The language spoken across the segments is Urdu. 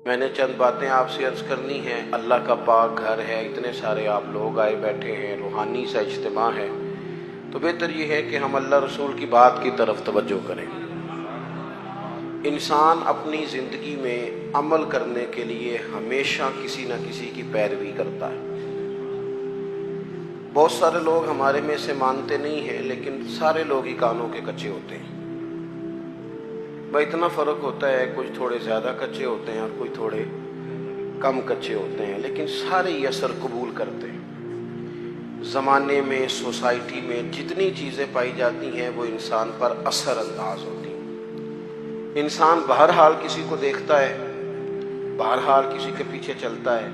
میں نے چند باتیں آپ سے عرض کرنی ہیں۔ اللہ کا پاک گھر ہے، اتنے سارے آپ لوگ آئے بیٹھے ہیں، روحانی سا اجتماع ہے، تو بہتر یہ ہے کہ ہم اللہ رسول کی بات کی طرف توجہ کریں۔ انسان اپنی زندگی میں عمل کرنے کے لیے ہمیشہ کسی نہ کسی کی پیروی کرتا ہے۔ بہت سارے لوگ ہمارے میں سے مانتے نہیں ہیں، لیکن سارے لوگ ہی کانوں کے کچے ہوتے ہیں۔ بھائی اتنا فرق ہوتا ہے، کچھ تھوڑے زیادہ کچے ہوتے ہیں اور کوئی تھوڑے کم کچے ہوتے ہیں، لیکن سارے ہی اثر قبول کرتے ہیں۔ زمانے میں، سوسائٹی میں جتنی چیزیں پائی جاتی ہیں وہ انسان پر اثر انداز ہوتی ہیں۔ انسان بہرحال کسی کو دیکھتا ہے، بہرحال کسی کے پیچھے چلتا ہے،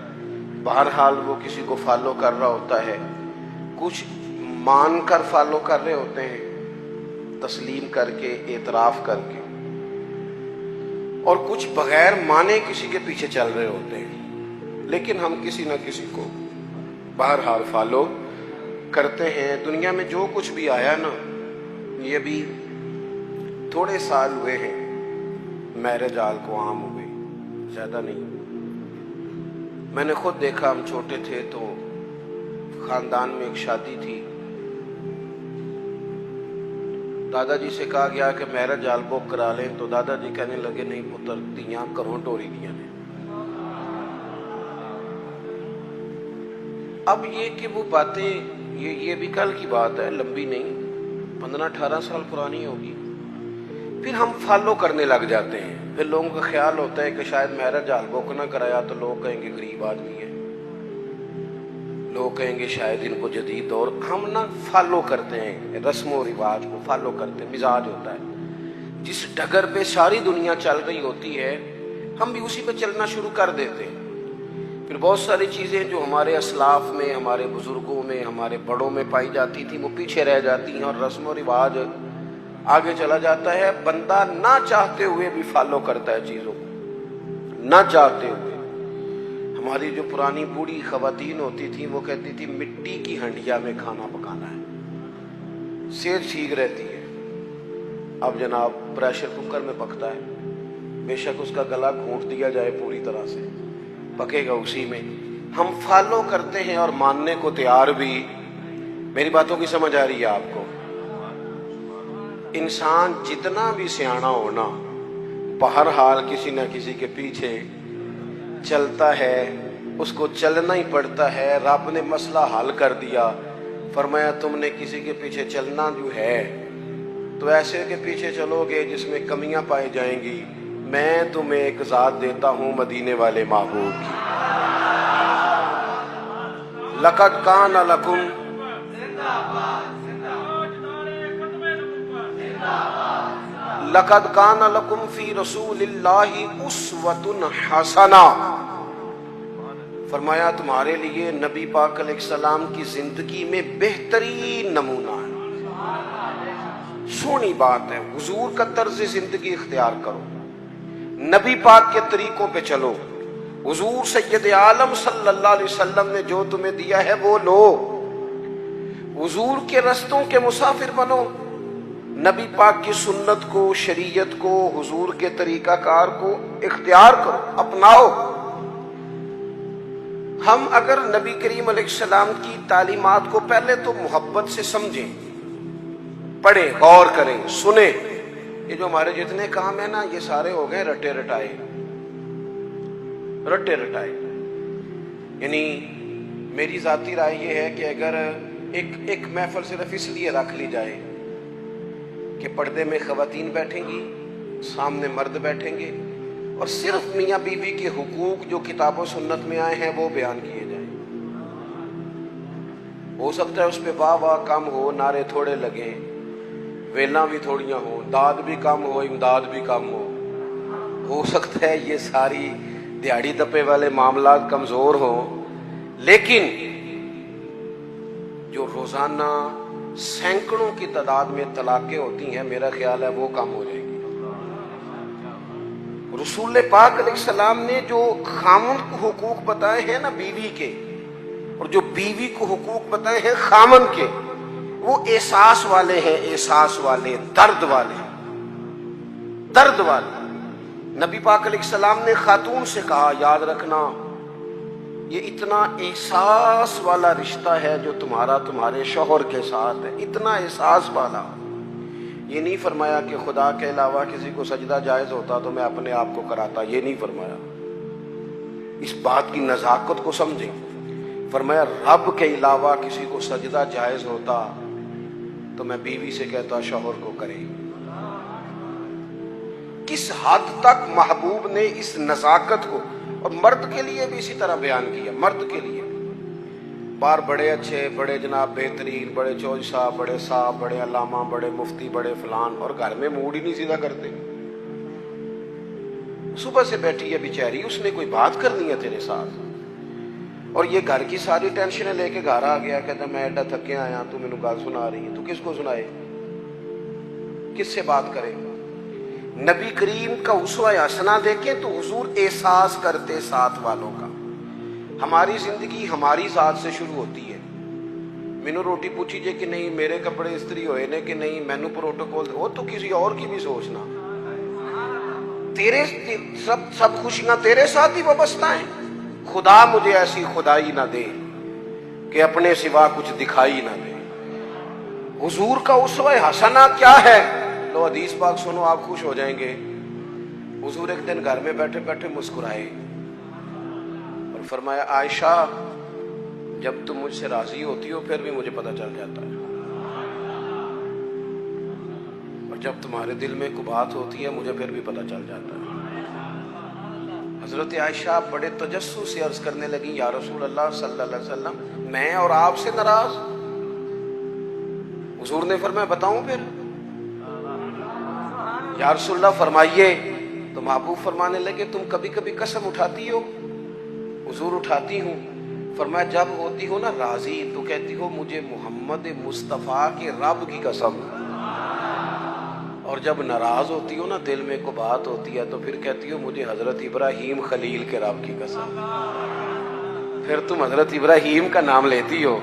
بہرحال وہ کسی کو فالو کر رہا ہوتا ہے۔ کچھ مان کر فالو کر رہے ہوتے ہیں، تسلیم کر کے، اعتراف کر کے، اور کچھ بغیر مانے کسی کے پیچھے چل رہے ہوتے ہیں، لیکن ہم کسی نہ کسی کو بہرحال فالو کرتے ہیں۔ دنیا میں جو کچھ بھی آیا نا، یہ بھی تھوڑے سال ہوئے ہیں، میرج ہال کو عام ہوئے، زیادہ نہیں۔ میں نے خود دیکھا، ہم چھوٹے تھے تو خاندان میں ایک شادی تھی، دادا جی سے کہا گیا کہ میرج ہال بک کرا لیں، تو دادا جی کہنے لگے نہیں پتر، دیاں کروں ٹوری دیاں نے۔ اب یہ کہ وہ باتیں، یہ بھی کل کی بات ہے، لمبی نہیں، 15-18 سال پرانی ہوگی، پھر ہم فالو کرنے لگ جاتے ہیں۔ پھر لوگوں کا خیال ہوتا ہے کہ شاید میرج ہال بک نہ کرایا تو لوگ کہیں گے غریب آدمی ہے، لوگ کہیں گے شاید ان کو جدید دور، ہم نہ فالو کرتے ہیں، رسم و رواج کو فالو کرتے ہیں۔ مزاج ہوتا ہے، جس ڈگر پہ ساری دنیا چل رہی ہوتی ہے ہم بھی اسی پہ چلنا شروع کر دیتے ہیں۔ پھر بہت ساری چیزیں جو ہمارے اسلاف میں، ہمارے بزرگوں میں، ہمارے بڑوں میں پائی جاتی تھی وہ پیچھے رہ جاتی ہیں، اور رسم و رواج آگے چلا جاتا ہے۔ بندہ نہ چاہتے ہوئے بھی فالو کرتا ہے چیزوں کو، نہ چاہتے ہوئے۔ ہماری جو پرانی بوڑھی خواتین ہوتی تھیں وہ کہتی تھی مٹی کی ہنڈیا میں کھانا پکانا ہے، صحت ٹھیک رہتی ہے۔ اب جناب پریشر کوکر میں پکتا ہے، بے شک اس کا گلا گھونٹ دیا جائے پوری طرح سے، پکے گا اسی میں۔ ہم فالو کرتے ہیں اور ماننے کو تیار بھی۔ میری باتوں کی سمجھ آ رہی ہے آپ کو؟ انسان جتنا بھی سیاںا ہونا، بہرحال کسی نہ کسی کے پیچھے چلتا ہے، اس کو چلنا ہی پڑتا ہے۔ رب نے مسئلہ حل کر دیا، فرمایا تم نے کسی کے پیچھے چلنا جو ہے تو ایسے کے پیچھے چلو گے جس میں کمیاں پائی جائیں گی۔ میں تمہیں ایک ذات دیتا ہوں مدینے والے محبوب کی۔ لقد کان لکم لقد کان لکم فی رسول اللہ اسوۃ حسنہ، فرمایا تمہارے لیے نبی پاک علیہ السلام کی زندگی میں بہترین نمونہ ہے۔ سونی بات ہے، حضور کا طرز زندگی اختیار کرو، نبی پاک کے طریقوں پہ چلو، حضور سید عالم صلی اللہ علیہ وسلم نے جو تمہیں دیا ہے وہ لو، حضور کے رستوں کے مسافر بنو، نبی پاک کی سنت کو، شریعت کو، حضور کے طریقہ کار کو اختیار کرو، اپناؤ۔ ہم اگر نبی کریم علیہ السلام کی تعلیمات کو پہلے تو محبت سے سمجھیں، پڑھیں، غور کریں، سنیں۔ یہ جو ہمارے جتنے کام ہیں نا، یہ سارے ہو گئے رٹے رٹائے، رٹے رٹائے۔ یعنی میری ذاتی رائے یہ ہے کہ اگر ایک محفل صرف اس لیے رکھ لی جائے کہ پردے میں خواتین بیٹھیں گی، سامنے مرد بیٹھیں گے، اور صرف میاں بیوی کے حقوق جو کتاب و سنت میں آئے ہیں وہ بیان کیے جائیں، ہو سکتا ہے اس پہ واہ واہ کم ہو، نعرے تھوڑے لگیں، ویلاں بھی تھوڑیاں ہوں، داد بھی کم ہو، امداد بھی کم ہو سکتا ہے یہ ساری دیہڑی دپے والے معاملات کمزور ہوں، لیکن جو روزانہ سینکڑوں کی تعداد میں طلاقیں ہوتی ہیں، میرا خیال ہے وہ کم ہو جائیں گی۔ رسول پاک علیہ السلام نے جو خامن کو حقوق بتائے ہیں نا بیوی کے، اور جو بیوی کو حقوق بتائے ہیں خامن کے، وہ احساس والے ہیں، احساس والے، درد والے، درد والے۔ نبی پاک علیہ السلام نے خاتون سے کہا یاد رکھنا یہ اتنا احساس والا رشتہ ہے جو تمہارا تمہارے شوہر کے ساتھ ہے، اتنا احساس والا۔ یہ نہیں فرمایا کہ خدا کے علاوہ کسی کو سجدہ جائز ہوتا تو میں اپنے آپ کو کراتا، یہ نہیں فرمایا، اس بات کی نزاکت کو سمجھیں۔ فرمایا رب کے علاوہ کسی کو سجدہ جائز ہوتا تو میں بیوی سے کہتا شوہر کو کرے۔ کس حد تک محبوب نے اس نزاکت کو، اور مرد کے لیے بھی اسی طرح بیان کیا، مرد کے لیے بار بڑے اچھے، بڑے جناب بہترین، بڑے چوج صاحب، بڑے صاحب، بڑے علامہ، بڑے مفتی، بڑے فلان، اور گھر میں موڈ ہی نہیں سیدھا کرتے۔ صبح سے بیٹھی ہے بیچاری، اس نے کوئی بات کرنی ہے تیرے ساتھ، اور یہ گھر کی ساری ٹینشنیں لے کے گھر آ گیا، کہتا میں ایڈا تھکے آیا، تو مینوں گل سنا رہی ہے، تو کس کو سنائے، کس سے بات کرے؟ نبی کریم کا اسوہ حسنہ دیکھیں تو حضور احساس کرتے ساتھ والوں کا۔ ہماری زندگی ہماری ذات سے شروع ہوتی ہے، مینوں روٹی پوچھی جے کہ نہیں، میرے کپڑے استری ہوئے نے کہ نہیں، مینوں پروٹوکول وہ تو کسی اور کی بھی سوچنا، تیرے سب خوشیاں تیرے ساتھ ہی وابستہ ہیں۔ خدا مجھے ایسی خدائی نہ دے کہ اپنے سوا کچھ دکھائی نہ دے۔ حضور کا اسوہ حسنہ کیا ہے؟ لو حدیث پاک سنو، آپ خوش ہو جائیں گے۔ حضور ایک دن گھر میں بیٹھے بیٹھے مسکرائے اور فرمایا عائشہ جب تم مجھ سے راضی ہوتی ہو پھر بھی مجھے پتہ چل جاتا ہے، اور جب تمہارے دل میں کوئی بات ہوتی ہے مجھے پھر بھی پتہ چل جاتا ہے۔ حضرت عائشہ بڑے تجسس سے عرض کرنے لگی یا رسول اللہ صلی اللہ علیہ وسلم میں اور آپ سے ناراض؟ حضور نے فرمایا بتاؤں پھر؟ یا رسول اللہ فرمائیے۔ تو محبوب فرمانے لگے تم کبھی کبھی قسم اٹھاتی ہو؟ حضور اٹھاتی ہوں۔ فرمایا جب ہوتی ہو نا راضی تو کہتی ہو مجھے محمد مصطفیٰ کے رب کی قسم، اور جب ناراض ہوتی ہو نا دل میں کو بات ہوتی ہے تو پھر کہتی ہو مجھے حضرت ابراہیم خلیل کے رب کی قسم۔ پھر تم حضرت ابراہیم کا نام لیتی ہو۔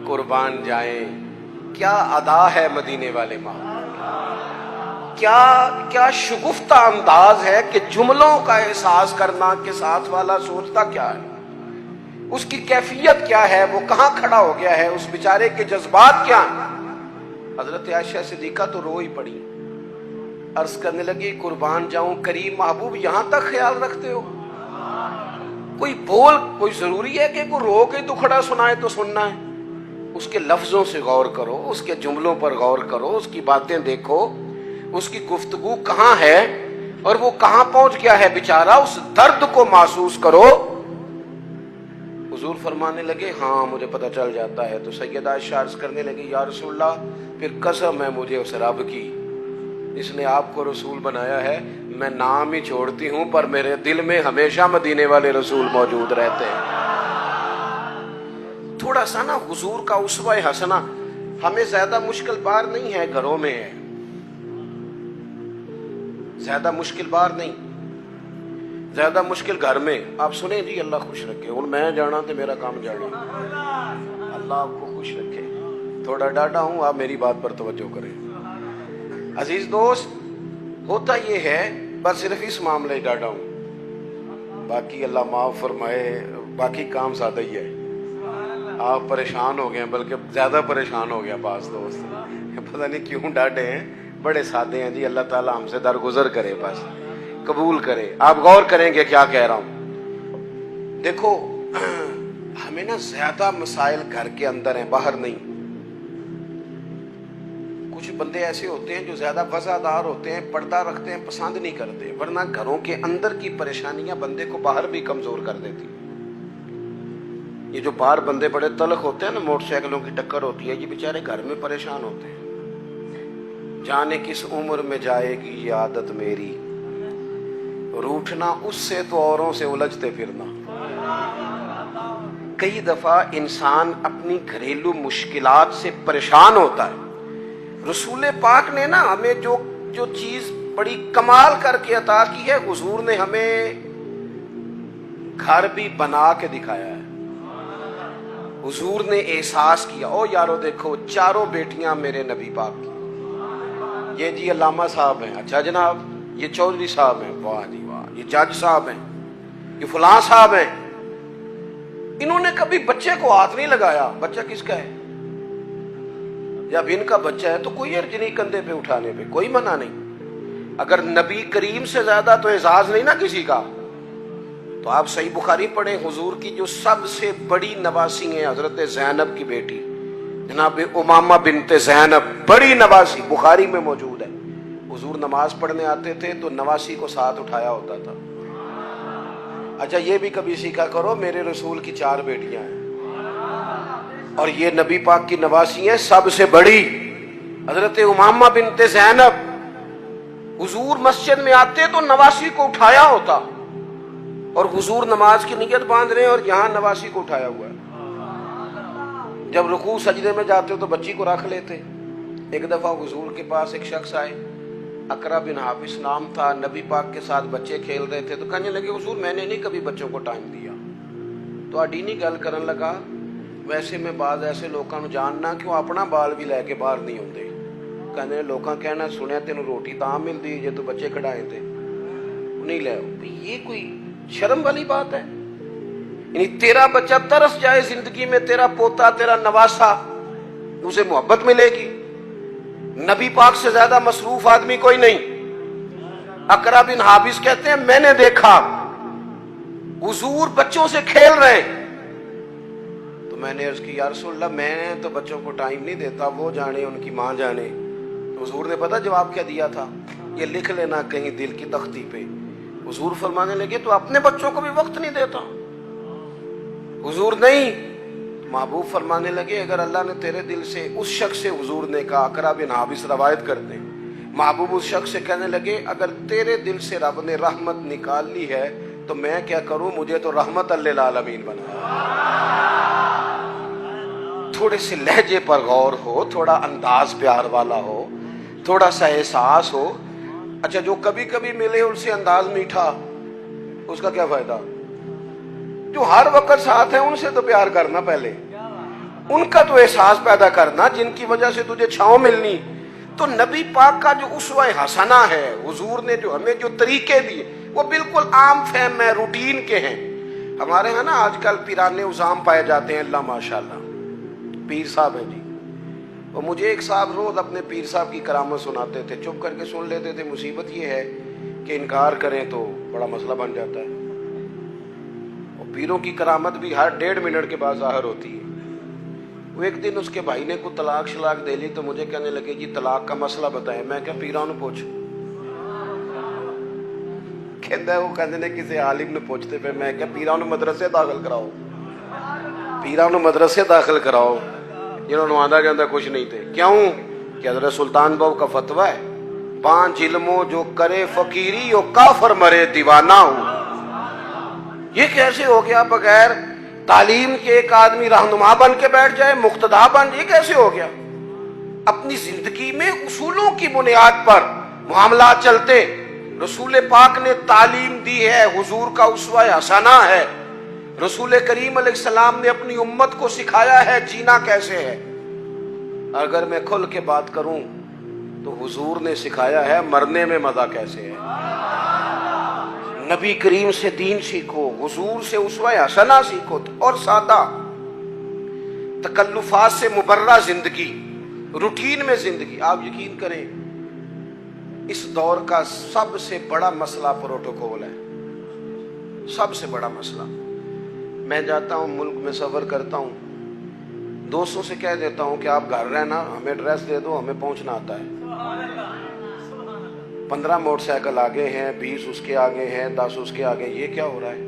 قربان جائیں کیا ادا ہے مدینے والے ماں، کیا شگفتہ انداز ہے کہ جملوں کا احساس کرنا کہ ساتھ والا سوچتا کیا ہے، اس کی کیفیت کیا ہے، وہ کہاں کھڑا ہو گیا ہے، اس بیچارے کے جذبات کیا ہیں۔ حضرت عائشہ صدیقہ تو رو ہی پڑی، عرض کرنے لگی قربان جاؤں کریم محبوب یہاں تک خیال رکھتے ہو؟ کوئی ضروری ہے کہ کوئی رو کے دکھڑا سنائے تو سننا ہے؟ اس کے لفظوں سے غور کرو، اس کے جملوں پر غور کرو، اس کی باتیں دیکھو، اس کی گفتگو کہاں ہے اور وہ کہاں پہنچ گیا ہے بیچارہ، اس درد کو محسوس کرو۔ حضور فرمانے لگے ہاں مجھے پتہ چل جاتا ہے۔ تو سیدہ عائشہ عرض کرنے لگی یا رسول اللہ پھر قسم ہے مجھے اس رب کی جس نے آپ کو رسول بنایا ہے، میں نام ہی چھوڑتی ہوں پر میرے دل میں ہمیشہ مدینے والے رسول موجود رہتے ہیں۔ تھوڑا سا نا حضور کا اسوہ حسنہ ہمیں زیادہ مشکل بار نہیں ہے، گھروں میں ہے، زیادہ مشکل بار نہیں، زیادہ مشکل گھر میں۔ آپ سنیں جی اللہ خوش رکھے، ہوں میں جانا تو میرا کام جانا، اللہ آپ کو خوش رکھے۔ تھوڑا ڈاٹا ہوں، آپ میری بات پر توجہ کریں۔ عزیز دوست ہوتا یہ ہے، بس صرف اس معاملے ڈاٹا ہوں، باقی اللہ معاف فرمائے، باقی کام سادہ ہی ہے۔ آپ پریشان ہو گئے، بلکہ زیادہ پریشان ہو گیا بعض دوست، پتہ نہیں کیوں ڈانٹے ہیں، بڑے سادے ہیں جی، اللہ تعالیٰ ہم سے درگزر کرے، بس قبول کرے۔ آپ غور کریں گے کیا کہہ رہا ہوں۔ دیکھو ہمیں نا زیادہ مسائل گھر کے اندر ہیں، باہر نہیں۔ کچھ بندے ایسے ہوتے ہیں جو زیادہ وفادار ہوتے ہیں، پردہ رکھتے ہیں، پسند نہیں کرتے، ورنہ گھروں کے اندر کی پریشانیاں بندے کو باہر بھی کمزور کر دیتی۔ یہ جو باہر بندے بڑے تلخ ہوتے ہیں نا، موٹر سائیکلوں کی ٹکر ہوتی ہے، یہ بیچارے گھر میں پریشان ہوتے ہیں۔ جانے کس عمر میں جائے گی یہ عادت میری، روٹھنا اس سے تو اوروں سے الجھتے پھرنا۔ کئی دفعہ انسان اپنی گھریلو مشکلات سے پریشان ہوتا ہے۔ رسول پاک نے نا ہمیں جو چیز بڑی کمال کر کے عطا کی ہے، حضور نے ہمیں گھر بھی بنا کے دکھایا ہے۔ حضور نے احساس کیا، او یارو دیکھو چاروں بیٹیاں میرے نبی پاک کی، یہ جی علامہ صاحب ہیں، اچھا جناب یہ چودھری صاحب ہیں، واہ جی واہ، یہ جج صاحب ہیں، یہ فلاں صاحب ہیں، انہوں نے کبھی بچے کو ہاتھ نہیں لگایا. بچہ کس کا ہے؟ جب ان کا بچہ ہے تو کوئی عرض نہیں کندھے پہ اٹھانے پہ، کوئی منع نہیں. اگر نبی کریم سے زیادہ تو اعزاز نہیں نا کسی کا. تو آپ صحیح بخاری پڑھیں، حضور کی جو سب سے بڑی نواسی ہیں حضرت زینب کی بیٹی جناب امامہ بنت زینب، بڑی نواسی، بخاری میں موجود ہے. حضور نماز پڑھنے آتے تھے تو نواسی کو ساتھ اٹھایا ہوتا تھا. اچھا یہ بھی کبھی سیکھا کرو، میرے رسول کی 4 بیٹیاں ہیں اور یہ نبی پاک کی نواسی ہیں سب سے بڑی حضرت امامہ بنت زینب. حضور مسجد میں آتے تو نواسی کو اٹھایا ہوتا، اور حضور نماز کی نیت باندھ رہے ہیں اور یہاں نواسی کو اٹھایا ہوا ہے. جب رکوع سجدے میں جاتے تو بچی کو رکھ لیتے. ایک دفعہ حضور کے پاس ایک شخص آئے، اقرا بن حابس نام تھا، نبی پاک کے ساتھ بچے کھیل رہے تھے تو کہنے لگے حضور میں نے نہیں کبھی بچوں کو ٹائم دیا. تو اڈینی گل کرن لگا، ویسے میں بعض ایسے لوگوں کو جاننا کہ وہ اپنا بال بھی لے کے باہر نہیں ہوتے. کہنے لوگاں کہنا سنیا تینوں روٹی تاں ملتی جے تو بچے کھڑائے تھے نہیں لے. یہ کوئی شرم والی بات ہے؟ یعنی تیرا بچہ ترس جائے زندگی میں، تیرا پوتا، تیرا نواسا، اسے محبت ملے گی. نبی پاک سے زیادہ مصروف آدمی کوئی نہیں. اقرا بن حابس کہتے ہیں میں نے دیکھا حضور بچوں سے کھیل رہے، تو میں نے عرض کی یا رسول اللہ میں تو بچوں کو ٹائم نہیں دیتا، وہ جانے ان کی ماں جانے. تو حضور نے پتہ جواب کیا دیا تھا؟ یہ لکھ لینا کہیں دل کی تختی پہ. حضور فرمانے لگے تو اپنے بچوں کو بھی وقت نہیں دیتا؟ حضور نہیں. محبوب فرمانے لگے اگر اللہ نے تیرے دل سے، اس شخص سے حضور نے کہا، اقرا بن حابس روایت کرتے، محبوب اس شخص سے کہنے لگے اگر تیرے دل سے رب نے رحمت نکال لی ہے تو میں کیا کروں، مجھے تو رحمت للعالمین بنا. تھوڑے سے لہجے پر غور ہو، تھوڑا انداز پیار والا ہو، تھوڑا سا احساس ہو. اچھا جو کبھی کبھی ملے ان سے انداز میٹھا، اس کا کیا فائدہ؟ جو ہر وقت ساتھ ہیں ان سے تو پیار کرنا، پہلے ان کا تو احساس پیدا کرنا جن کی وجہ سے تجھے چھاؤں ملنی. تو نبی پاک کا جو اسوہ حسنہ ہے، حضور نے جو ہمیں جو طریقے دیے وہ بالکل عام فہم ہے، روٹین کے ہیں. ہمارے ہاں نا آج کل پیرانے عظام پائے جاتے ہیں، اللہ ماشاءاللہ پیر صاحب ہیں جی. اور مجھے ایک صاحب روز اپنے پیر صاحب کی کرامت سناتے تھے، چپ کر کے سن لیتے تھے. مصیبت یہ ہے کہ انکار کریں تو بڑا مسئلہ بن جاتا ہے. اور پیروں کی کرامت بھی ہر 1.5 منٹ کے بعد ظاہر ہوتی ہے. وہ ایک دن اس کے بھائی نے کوئی طلاق شلاق دے لی تو مجھے کہنے لگے جی طلاق کا مسئلہ بتائیں. میں کہا پیروں نے پوچھ. کہتا ہے وہ کہتے نے کسی عالم نے پوچھتے پہ. میں کہا پیروں نے مدرسے داخل کراؤ، پیروں نے مدرسے داخل کراؤ جنہوں نے آدھا جاندہ کچھ نہیں تھے. کیوں کہ حضرت سلطان بہو کا فتویٰ ہے 5 علموں جو کرے فقیری او کافر مرے دیوانہ ہو. یہ کیسے ہو گیا بغیر تعلیم کے ایک آدمی رہنما بن کے بیٹھ جائے، مقتدا بن؟ یہ کیسے ہو گیا؟ اپنی زندگی میں اصولوں کی بنیاد پر معاملات چلتے. رسول پاک نے تعلیم دی ہے، حضور کا اسوہ حسنہ ہے. رسول کریم علیہ السلام نے اپنی امت کو سکھایا ہے جینا کیسے ہے. اگر میں کھل کے بات کروں تو حضور نے سکھایا ہے مرنے میں مزہ کیسے ہے. نبی کریم سے دین سیکھو، حضور سے اسوہ حسنہ سیکھو، اور سادہ تکلفات سے مبرہ زندگی، روٹین میں زندگی. آپ یقین کریں اس دور کا سب سے بڑا مسئلہ پروٹوکول ہے، سب سے بڑا مسئلہ. میں جاتا ہوں ملک میں سفر کرتا ہوں، دوستوں سے کہہ دیتا ہوں کہ آپ گھر رہنا، ہمیں ایڈریس دے دو، ہمیں پہنچنا آتا ہے. 15 موٹر سائیکل آگے ہیں، 20 اس کے آگے ہیں، 10 اس کے آگے. یہ کیا ہو رہا ہے؟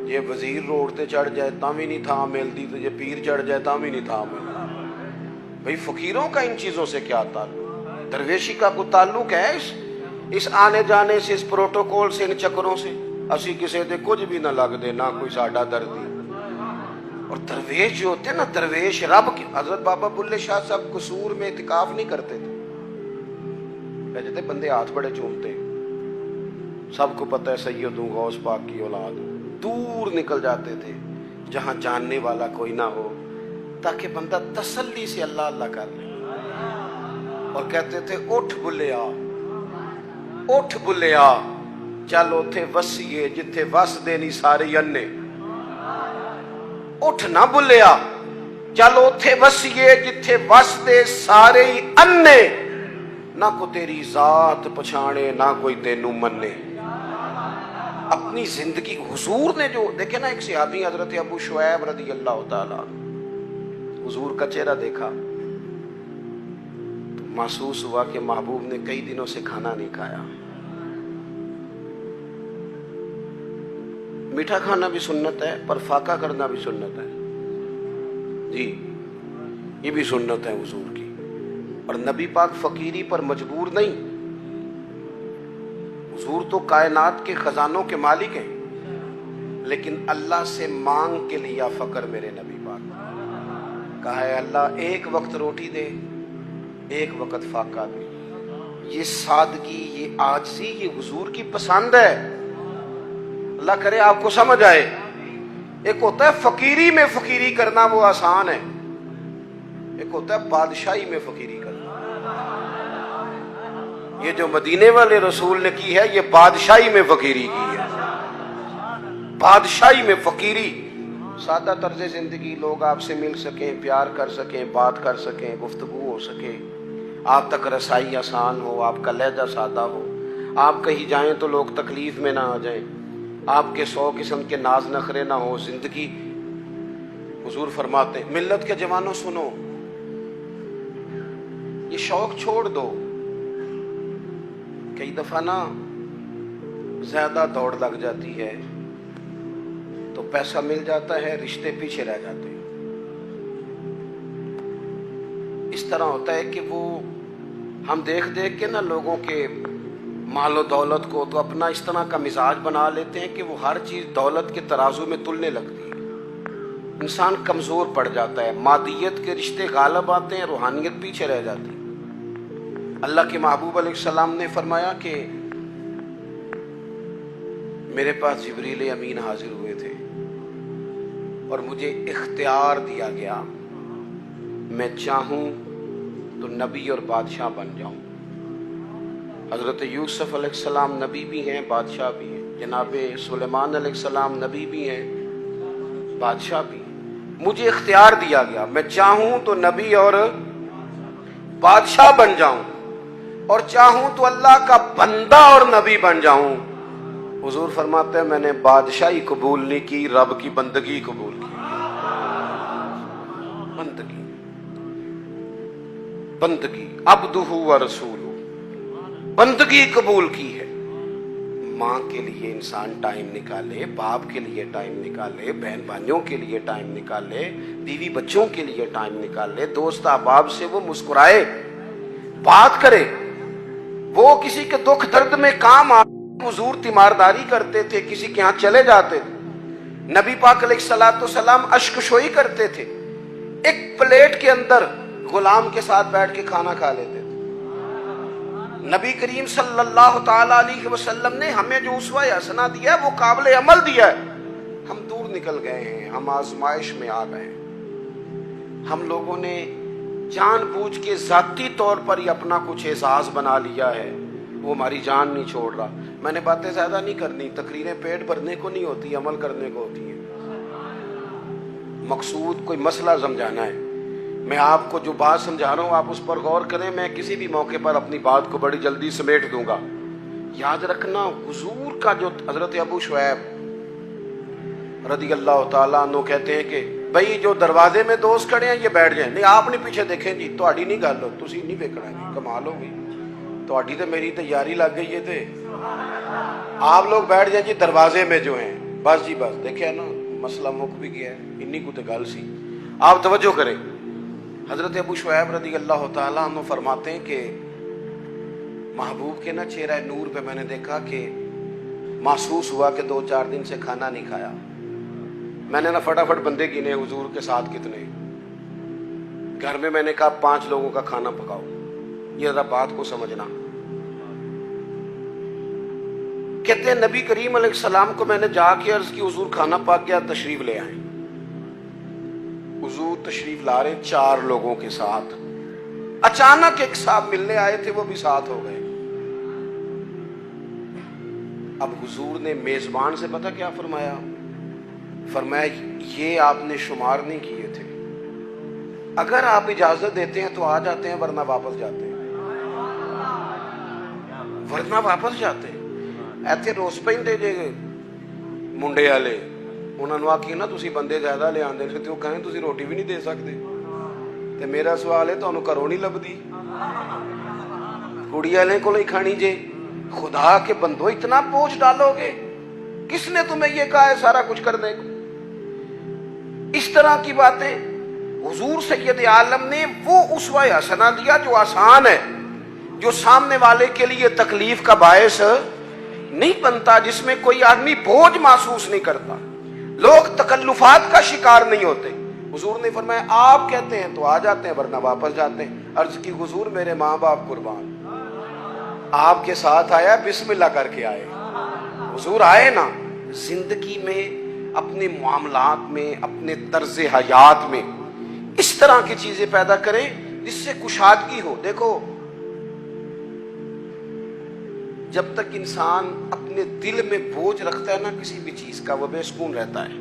یہ وزیر روڈ تے چڑھ جائے تاں بھی نہیں تھا ملتی، تو یہ پیر چڑھ جائے تاں بھی نہیں تھا ملتی. بھئی فقیروں کا ان چیزوں سے کیا تعلق؟ درویشی کا کوئی تعلق ہے اس آنے جانے سے، اس پروٹوکول سے، ان چکروں سے؟ اسی کسی دے کچھ بھی نہ لگ دے، نہ کوئی ساڈا دردی. اور درویش جو ہوتے ہیں نا، درویش رب کی، حضرت بابا بلے شاہ صاحب قصور میں اعتکاف نہیں کرتے تھے. کہتے تھے بندے ہاتھ بڑے چومتے، سب کو پتہ ہے سید ہوں، غوث پاک کی اولاد ہوں. دور نکل جاتے تھے جہاں جاننے والا کوئی نہ ہو، تاکہ بندہ تسلی سے اللہ اللہ کر لے. اور کہتے تھے اٹھ بلیا، اٹھ بلیا چل اوتھے وسیے جتھے وسدے نہیں سارے انے، اٹھ نہ بلیا چل اوتھے وسیے جتھے وسدے سارے ہی انے، نہ کو تیری ذات پچھانے نہ کوئی تینوں منے۔ اپنی زندگی حضور نے جو دیکھے نا، ایک صحابی حضرت ابو شعیب رضی اللہ تعالیٰ حضور کا چہرہ دیکھا تو محسوس ہوا کہ محبوب نے کئی دنوں سے کھانا نہیں کھایا۔ میٹھا کھانا بھی سنت ہے پر فاقہ کرنا بھی سنت ہے جی، یہ بھی سنت ہے حضور کی۔ اور نبی پاک فقیری پر مجبور نہیں، حضور تو کائنات کے خزانوں کے مالک ہیں، لیکن اللہ سے مانگ کے لیا فقر میرے نبی پاک، کہا ہے اللہ ایک وقت روٹی دے ایک وقت فاقہ دے۔ یہ سادگی، یہ عاجزی، یہ حضور کی پسند ہے۔ اللہ کرے آپ کو سمجھ آئے۔ ایک ہوتا ہے فقیری میں فقیری کرنا، وہ آسان ہے، ایک ہوتا ہے بادشاہی میں فقیری کرنا۔ یہ جو مدینے والے رسول نے کی ہے، یہ بادشاہی میں فقیری کی ہے، بادشاہی میں فقیری۔ سادہ طرز زندگی، لوگ آپ سے مل سکیں، پیار کر سکیں، بات کر سکیں، گفتگو ہو سکے، آپ تک رسائی آسان ہو، آپ کا لہجہ سادہ ہو، آپ کہیں جائیں تو لوگ تکلیف میں نہ آ جائیں، آپ کے 100 قسم کے ناز نخرے نہ ہو زندگی۔ حضور فرماتے ہیں ملت کے جوانوں سنو، یہ شوق چھوڑ دو۔ کئی دفعہ نا زیادہ دوڑ لگ جاتی ہے تو پیسہ مل جاتا ہے، رشتے پیچھے رہ جاتے ہیں۔ اس طرح ہوتا ہے کہ وہ ہم دیکھ دیکھ کے نا لوگوں کے مال و دولت کو تو اپنا اس طرح کا مزاج بنا لیتے ہیں کہ وہ ہر چیز دولت کے ترازو میں تلنے لگتی ہے، انسان کمزور پڑ جاتا ہے، مادیت کے رشتے غالب آتے ہیں، روحانیت پیچھے رہ جاتی ہے۔ اللہ کے محبوب علیہ السلام نے فرمایا کہ میرے پاس جبریل امین حاضر ہوئے تھے اور مجھے اختیار دیا گیا، میں چاہوں تو نبی اور بادشاہ بن جاؤں۔ حضرت یوسف علیہ السلام نبی بھی ہیں، بادشاہ بھی ہیں، جناب سلیمان علیہ السلام نبی بھی ہیں، بادشاہ بھی ہیں۔ مجھے اختیار دیا گیا، میں چاہوں تو نبی اور بادشاہ بن جاؤں، اور چاہوں تو اللہ کا بندہ اور نبی بن جاؤں۔ حضور فرماتے ہیں میں نے بادشاہی قبول نہیں کی، رب کی بندگی قبول کی۔ بندگی، بندگی، عبدہ و رسولہ، بندگی قبول کی ہے۔ ماں کے لیے انسان ٹائم نکالے، باپ کے لیے ٹائم نکالے، بہن بھائیوں کے لیے ٹائم نکالے، بیوی بچوں کے لیے ٹائم نکالے، دوست احباب سے وہ مسکرائے، بات کرے، وہ کسی کے دکھ درد میں کام آ۔ حضور تیمارداری کرتے تھے، کسی کے ہاں چلے جاتے تھے، نبی پاک علیہ الصلوۃ والسلام اشک شوئی کرتے تھے، ایک پلیٹ کے اندر غلام کے ساتھ بیٹھ کے کھانا کھا لیتے تھے۔ نبی کریم صلی اللہ تعالی علیہ وسلم نے ہمیں جو اسوہ حسنہ دیا ہے وہ قابل عمل دیا ہے۔ ہم دور نکل گئے ہیں، ہم آزمائش میں آ گئے ہیں، ہم لوگوں نے جان بوجھ کے ذاتی طور پر ہی اپنا کچھ اعزاز بنا لیا ہے، وہ ہماری جان نہیں چھوڑ رہا۔ میں نے باتیں زیادہ نہیں کرنی، تقریریں پیٹ بھرنے کو نہیں ہوتی، عمل کرنے کو ہوتی ہیں۔ مقصود کوئی مسئلہ سمجھانا ہے، میں آپ کو جو بات سمجھا رہا ہوں آپ اس پر غور کریں، میں کسی بھی موقع پر اپنی بات کو بڑی جلدی سمیٹ دوں گا۔ یاد رکھنا حضور کا جو حضرت ابو شعیب رضی اللہ تعالیٰ عنہ کہتے ہیں کہ بھائی جو دروازے میں دوست کھڑے ہیں یہ بیٹھ جائیں، نہیں آپ نہیں پیچھے دیکھیں جی، تہاڈی نہیں گل، تسی نہیں ویکھنا جی، کمال ہو گئی، تہاڈی تے میری تیاری لگ گئی ہے تے آپ لوگ بیٹھ جائیں جی دروازے میں جو ہیں، بس جی بس، دیکھیں نا مسئلہ مک بھی گیا ہے، انی کو تے گل سی۔ آپ توجہ کریں، حضرت ابو شعیب رضی اللہ تعالیٰ عنہ فرماتے ہیں کہ محبوب کے نا چہرہ نور پہ میں نے دیکھا کہ محسوس ہوا کہ 2-4 دن سے کھانا نہیں کھایا۔ میں نے نا فٹافٹ بندے گنے حضور کے ساتھ کتنے، گھر میں میں نے کہا 5 لوگوں کا کھانا پکاؤ۔ یہ ذرا بات کو سمجھنا، کہتے ہیں نبی کریم علیہ السلام کو میں نے جا کے عرض کی حضور کھانا پک گیا، تشریف لے آئیں۔ حضور تشریف لا رہے 4 لوگوں کے ساتھ، اچانک ایک صاحب ملنے آئے تھے وہ بھی ساتھ ہو گئے۔ اب حضور نے میزبان سے پتہ کیا فرمایا؟ فرمایا یہ آپ نے شمار نہیں کیے تھے، اگر آپ اجازت دیتے ہیں تو آ جاتے ہیں، ورنہ واپس جاتے ہیں، ورنہ واپس جاتے ہیں۔ ایتھے روز پہندے جے منڈے والے، انہوں نے آخی نا تسی بندے زیادہ لے آندے سے، تو کہیں تسی روٹی بھی نہیں دے سکتے، تے میرا سوال ہے تانوں گھروں نہیں لبدی، کڑی والے کو ہی کھانی جے؟ خدا کے بندو اتنا بوجھ ڈالو گے؟ کس نے تمہیں یہ کہا ہے سارا کچھ کرنے کو؟ اس طرح کی باتیں حضور سید عالم نے وہ اسوہ حسنہ دیا جو آسان ہے، جو سامنے والے کے لیے تکلیف کا باعث نہیں بنتا، جس میں کوئی آدمی بوجھ محسوس نہیں کرتا، لوگ تکلفات کا شکار نہیں ہوتے۔ حضور نے فرمایا آپ کہتے ہیں تو آ جاتے ہیں، ورنہ واپس جاتے ہیں۔ عرض کی حضور میرے ماں باپ قربان، آپ کے ساتھ آیا بسم اللہ کر کے آئے، حضور آئے نا۔ زندگی میں، اپنے معاملات میں، اپنے طرز حیات میں اس طرح کی چیزیں پیدا کریں جس سے کشادگی ہو۔ دیکھو جب تک انسان اپنے دل میں بوجھ رکھتا ہے نا کسی بھی چیز کا، وہ بے سکون رہتا ہے۔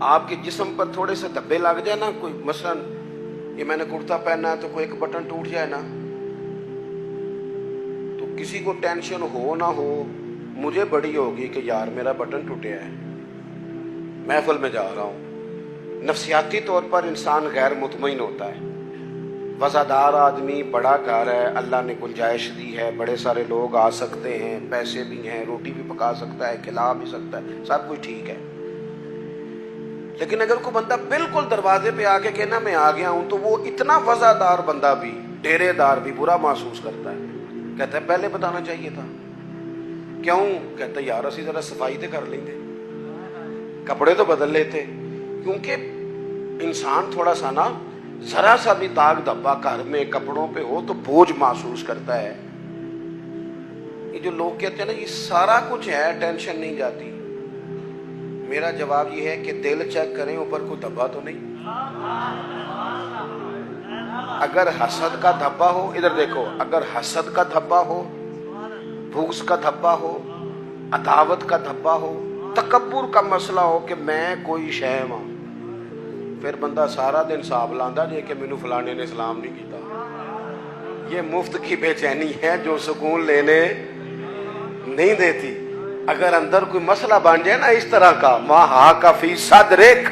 آپ کے جسم پر تھوڑے سے دھبے لگ جائے نا، کوئی مثلا یہ میں نے کرتا پہنا ہے تو کوئی ایک بٹن ٹوٹ جائے نا، تو کسی کو ٹینشن ہو نہ ہو، مجھے بڑی ہوگی کہ یار میرا بٹن ٹوٹیا ہے، محفل میں جا رہا ہوں۔ نفسیاتی طور پر انسان غیر مطمئن ہوتا ہے۔ وزادار آدمی، بڑا گھر ہے، اللہ نے گنجائش دی ہے، بڑے سارے لوگ آ سکتے ہیں، پیسے بھی ہیں، روٹی بھی پکا سکتا ہے، کھلا بھی سکتا ہے، سب کچھ ٹھیک ہے۔ لیکن اگر کوئی بندہ بالکل دروازے پہ آ کے کہنا میں آ گیا ہوں، تو وہ اتنا وزادار بندہ بھی، ڈیرے دار بھی برا محسوس کرتا ہے، کہتا ہے پہلے بتانا چاہیے تھا۔ کیوں؟ کہتا ہے یار اسی ذرا صفائی تے کر لیں گے، کپڑے تو بدل لیتے۔ کیونکہ انسان تھوڑا سا نا، ذرا سا بھی داغ دھبا گھر میں کپڑوں پہ ہو تو بوجھ محسوس کرتا ہے۔ یہ جو لوگ کہتے ہیں نا یہ سارا کچھ ہے، ٹینشن نہیں جاتی، میرا جواب یہ ہے کہ دل چیک کریں اوپر کوئی دھبا تو نہیں۔ اگر حسد کا دھبا ہو، ادھر دیکھو، اگر حسد کا دھبا ہو، بغض کا دھبا ہو، عداوت کا دھبا ہو، تکبر کا مسئلہ ہو کہ میں کوئی شے ہاں، پھر بندہ سارا دن صاحب لاندا جے کہ مینوں فلانے نے سلام نہیں کیتا۔ یہ مفت کی بے چینی ہے جو سکون لینے نہیں دیتی۔ اگر اندر کوئی مسئلہ بن جائے نا اس طرح کا، ماں ہا کا فی صدرک،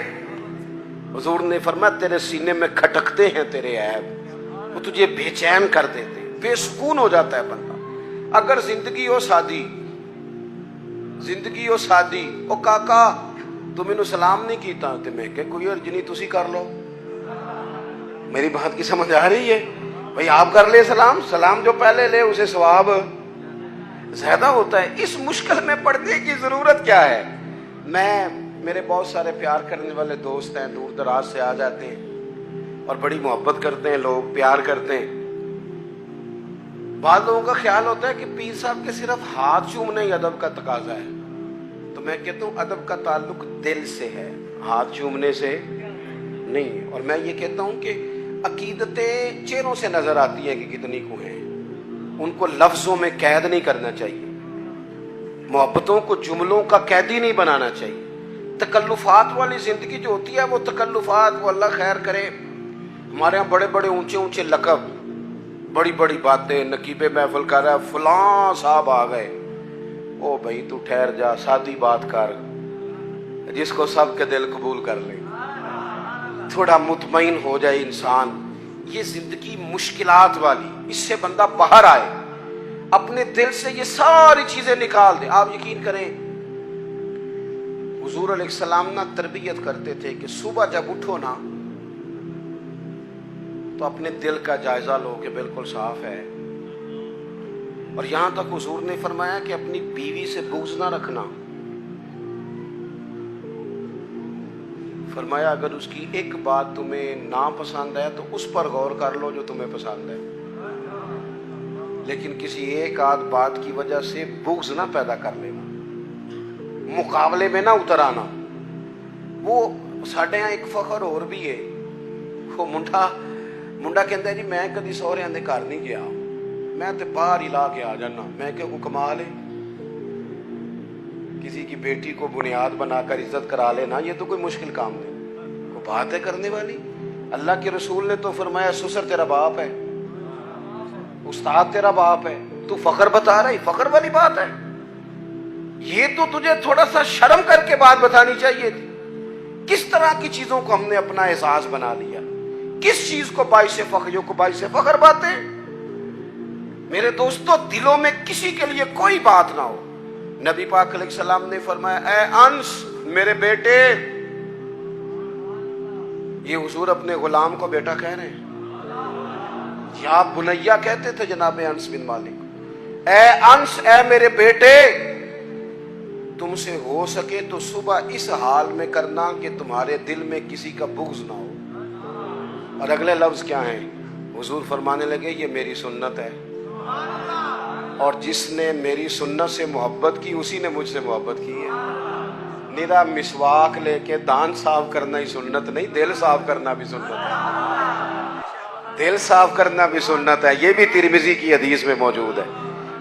حضور نے فرمایا تیرے سینے میں کھٹکتے ہیں تیرے عیب، وہ تجھے بے چین کر دیتے، بے سکون ہو جاتا ہے بندہ۔ اگر زندگی ہو سادی، زندگی ہو سادی، او کاکا تو مینوں سلام نہیں کیتا، تے میں کہ کوئی عرض نہیں تسی کر لو۔ میری بات کی سمجھ آ رہی ہے؟ بھئی آپ کر لے سلام، سلام جو پہلے لے اسے ثواب زیادہ ہوتا ہے۔ اس مشکل میں پڑنے کی ضرورت کیا ہے؟ میرے بہت سارے پیار کرنے والے دوست ہیں، دور دراز سے آ جاتے ہیں اور بڑی محبت کرتے ہیں، لوگ پیار کرتے ہیں۔ بعض لوگوں کا خیال ہوتا ہے کہ پیر صاحب کے صرف ہاتھ چومنے ہی ادب کا تقاضا ہے، تو میں کہتا ہوں ادب کا تعلق دل سے ہے، ہاتھ چومنے سے نہیں۔ اور میں یہ کہتا ہوں کہ عقیدتیں چہروں سے نظر آتی ہیں کہ کتنی کو ہیں، ان کو لفظوں میں قید نہیں کرنا چاہیے، محبتوں کو جملوں کا قیدی نہیں بنانا چاہیے۔ تکلفات والی زندگی جو ہوتی ہے وہ تکلفات، وہ اللہ خیر کرے، ہمارے ہاں بڑے بڑے اونچے اونچے لقب، بڑی بڑی باتیں، نقیب محفل کر رہا ہے فلاں صاحب آ گئے، او بھائی تو ٹھہر جا، سادی بات کر، جس کو سب کے دل قبول کر لے، تھوڑا مطمئن ہو جائے انسان۔ یہ زندگی مشکلات والی، اس سے بندہ باہر آئے، اپنے دل سے یہ ساری چیزیں نکال دے۔ آپ یقین کریں حضور علیہ السلام نا تربیت کرتے تھے کہ صبح جب اٹھو نا تو اپنے دل کا جائزہ لو کہ بالکل صاف ہے۔ اور یہاں تک حضور نے فرمایا کہ اپنی بیوی سے بغض نہ رکھنا، فرمایا اگر اس کی ایک بات تمہیں نا پسند ہے تو اس پر غور کر لو جو تمہیں پسند ہے، لیکن کسی ایک آدھ بات کی وجہ سے بغض نہ پیدا کر لینا، مقابلے میں نہ اتر آنا۔ وہ ساڈے یہاں ایک فخر اور بھی ہے، وہ منڈا کہندا ہے جی میں کدی سہریاں دے گھر نہیں گیا، میں تے باہر ہی لا کے آ جانا. میں کہ کوئی کمال ہے, کسی کی بیٹی کو بنیاد بنا کر عزت کرا لینا, یہ تو کوئی مشکل کام نہیں, کوئی بات ہے کرنے والی. اللہ کے رسول نے تو فرمایا سسر تیرا باپ ہے, استاد تیرا باپ ہے, تو فخر بتا رہا ہے, فخر والی بات ہے. یہ تو تجھے تھوڑا سا شرم کر کے بات بتانی چاہیے تھی. کس طرح کی چیزوں کو ہم نے اپنا اعزاز بنا لیا, کس چیز کو باعث فخر, کو باعث فخر باتیں. میرے دوستو, دلوں میں کسی کے لیے کوئی بات نہ ہو. نبی پاک علیہ السلام نے فرمایا اے انس میرے بیٹے, یہ حضور اپنے غلام کو بیٹا کہہ رہے ہیں, یا بنیا کہتے تھے جناب انس بن مالک. اے انس, اے میرے بیٹے, تم سے ہو سکے تو صبح اس حال میں کرنا کہ تمہارے دل میں کسی کا بغض نہ ہو. اور اگلے لفظ کیا ہیں؟ حضور فرمانے لگے یہ میری سنت ہے, اور جس نے میری سنت سے محبت کی اسی نے مجھ سے محبت کی ہے. نرا مسواک لے کے دان صاف کرنا ہی سنت نہیں, دل صاف کرنا بھی سنت ہے. دل صاف کرنا بھی سنت ہے, یہ بھی ترمذی کی حدیث میں موجود ہے.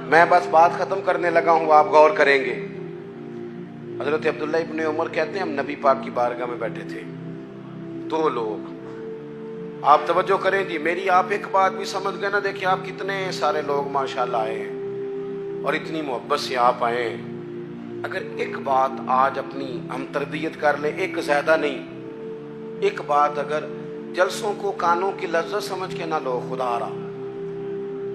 میں بس بات ختم کرنے لگا ہوں, آپ غور کریں گے. حضرت عبداللہ ابن عمر کہتے ہیں ہم نبی پاک کی بارگاہ میں بیٹھے تھے, 2 لوگ. آپ توجہ کریں جی, میری آپ ایک بات بھی سمجھ گئے نا. دیکھیں آپ کتنے سارے لوگ ماشاءاللہ آئے ہیں اور اتنی محبت سے آپ آئے ہیں. اگر ایک بات آج اپنی ہم تربیت کر لیں, ایک زیادہ نہیں, ایک بات اگر جلسوں کو کانوں کی لذت سمجھ کے نہ لو, خدا را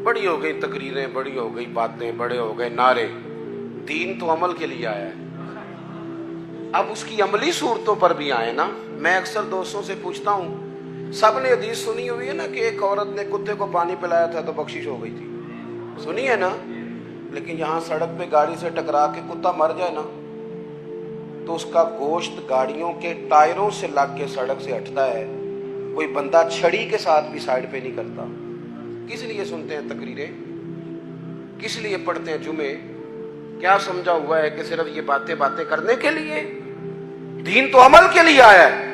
بڑی ہو گئی تقریریں, بڑی ہو گئی باتیں, بڑے ہو گئے نعرے. دین تو عمل کے لیے آیا ہے, اب اس کی عملی صورتوں پر بھی آئے نا. میں اکثر دوستوں سے پوچھتا ہوں, سب نے حدیث سنی ہوئی ہے نا کہ ایک عورت نے کتے کو پانی پلایا تھا تو بخشش ہو گئی تھی, سنی ہے نا. لیکن یہاں سڑک پہ گاڑی سے ٹکرا کے کتا مر جائے نا تو اس کا گوشت گاڑیوں کے ٹائروں سے لگ کے سڑک سے ہٹتا ہے, کوئی بندہ چھڑی کے ساتھ بھی سائڈ پہ نہیں کرتا. کس لیے سنتے ہیں تقریریں, کس لیے پڑھتے ہیں جمعے؟ کیا سمجھا ہوا ہے کہ صرف یہ باتیں کرنے کے لیے؟ دین تو عمل کے لیے آیا ہے.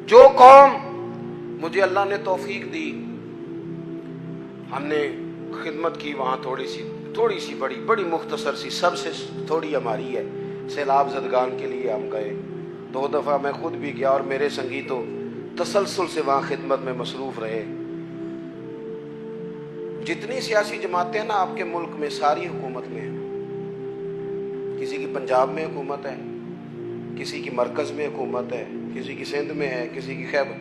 جو قوم مجھے اللہ نے توفیق دی, ہم نے خدمت کی وہاں تھوڑی سی بڑی مختصر سی, سب سے تھوڑی ہماری ہے. سیلاب زدگان کے لیے ہم گئے, 2 دفعہ میں خود بھی گیا اور میرے سنگی تو تسلسل سے وہاں خدمت میں مصروف رہے. جتنی سیاسی جماعتیں ہیں نا آپ کے ملک میں, ساری حکومت میں ہیں. کسی کی پنجاب میں حکومت ہے, کسی کی مرکز میں حکومت ہے, کسی کی سندھ میں ہے, کسی کی خیبر.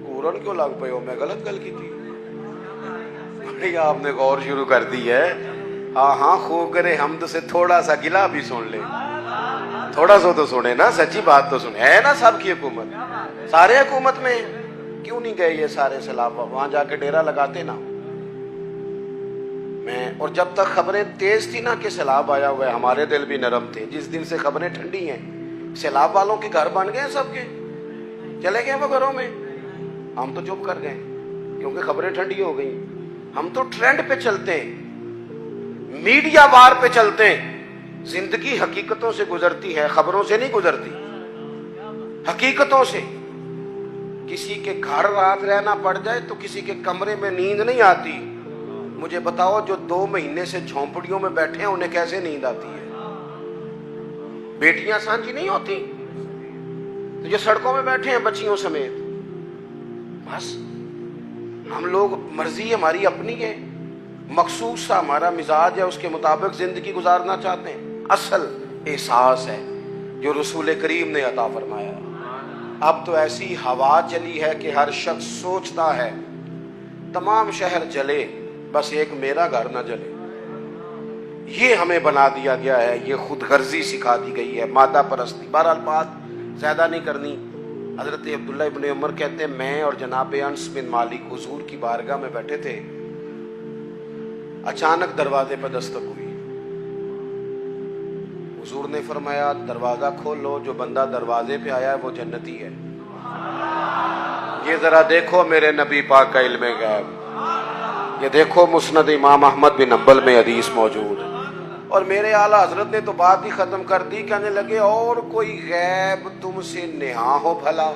اورن کیوں لگ پئے ہو, میں غلط گل کی تھی؟ آپ نے غور شروع کر دی ہے. ہاں خوب کرے حمد سے تھوڑا سا گلا بھی سن لے, تھوڑا سا تو سنے نا, سچی بات تو سنے. ہے نا سب کی حکومت, سارے حکومت میں. کیوں نہیں گئے یہ سارے سیلاب, وہاں جا کے ڈیرا لگاتے نا. اور جب تک خبریں تیز تھی نا کہ سیلاب آیا ہوا ہے, ہمارے دل بھی نرم تھے. جس دن سے خبریں ٹھنڈی ہیں, سیلاب والوں کے گھر بن گئے ہیں, سب کے چلے گئے وہ گھروں میں. ہم تو چپ کر گئے کیونکہ خبریں ٹھنڈی ہو گئی. ہم تو ٹرینڈ پہ چلتے ہیں, میڈیا وار پہ چلتے ہیں. زندگی حقیقتوں سے گزرتی ہے, خبروں سے نہیں گزرتی, حقیقتوں سے. کسی کے گھر رات رہنا پڑ جائے تو کسی کے کمرے میں نیند نہیں آتی. مجھے بتاؤ جو 2 مہینے سے جھونپڑیوں میں بیٹھے ہیں انہیں کیسے نیند آتی ہے؟ بیٹیاں سانجی نہیں ہوتی تو جو سڑکوں میں بیٹھے ہیں بچیوں سمیت. بس ہم لوگ, مرضی ہماری اپنی ہے, مخصوص سا ہمارا مزاج ہے, اس کے مطابق زندگی گزارنا چاہتے ہیں. اصل احساس ہے جو رسول کریم نے عطا فرمایا. اب تو ایسی ہوا چلی ہے کہ ہر شخص سوچتا ہے تمام شہر جلے, بس ایک میرا گھر نہ جلے. یہ ہمیں بنا دیا گیا ہے, یہ خود غرضی سکھا دی گئی ہے, مادہ پرستی. بہرحال بات زیادہ نہیں کرنی. حضرت عبداللہ ابن عمر کہتے ہیں میں اور جناب انس بن مالک حضور کی بارگاہ میں بیٹھے تھے, اچانک دروازے پر دستک ہوئی. حضور نے فرمایا دروازہ کھولو, جو بندہ دروازے پہ آیا ہے وہ جنتی ہے. یہ ذرا دیکھو میرے نبی پاک کا علم غیب, یہ دیکھو مسند امام احمد بن حنبل میں حدیث موجود. اور میرے اعلیٰ حضرت نے تو بات ہی ختم کر دی, کہنے لگے اور کوئی غیب تم سے نہا ہو بھلا